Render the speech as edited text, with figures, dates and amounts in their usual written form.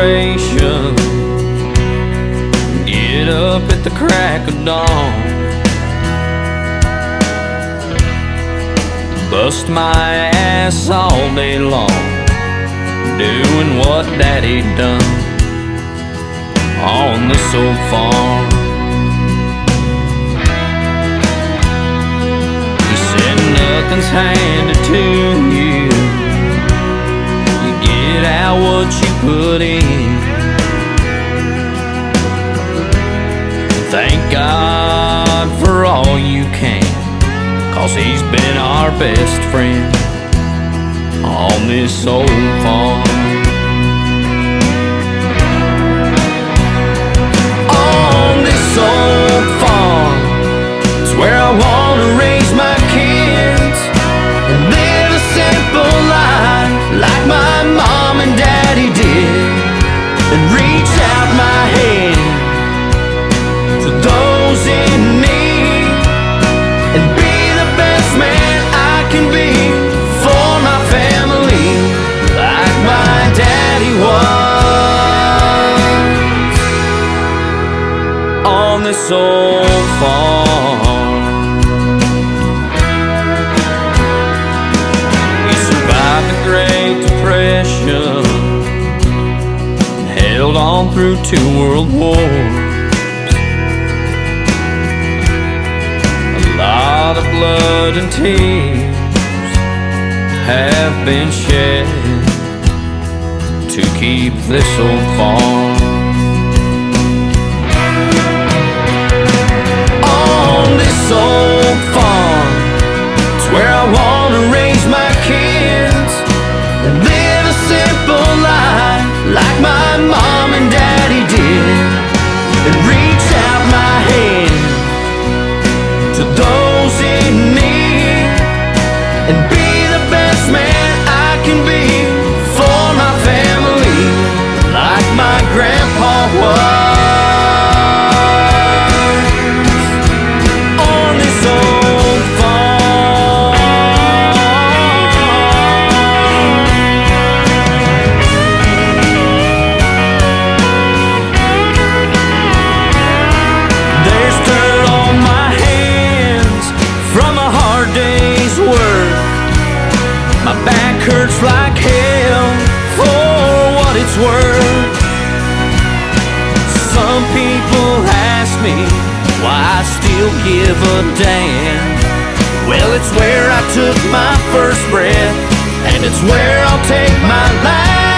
desperation, get up at the crack of dawn, bust my ass all day long, doing what Daddy done on this old farm. He said nothing's handed to you, you get out what you put in. Thank God for all you can, 'cause He's been our best friend on this old farm. On this old farm, it's where I wanna raise my kids and live a simple life like my mom and Daddy did, and reach out my hand to those in need and be the best man I can be for my family, like my daddy was on this old farm. He survived the Great Depression, held on through 2 world wars. A lot of blood and tears have been shed to keep this old farm. On this old farm, it's where I wanna raise my kids and live a simple life like my mom and Daddy did, and reach out my hand to those in need and be the best man I can be for my family, like my grandpa was on this old farm. There's dirt on my hands from a hard day's work. My back hurts like hell for what it's worth. Some people ask me why I still give a damn. Well, it's where I took my first breath, and it's where I'll take my last.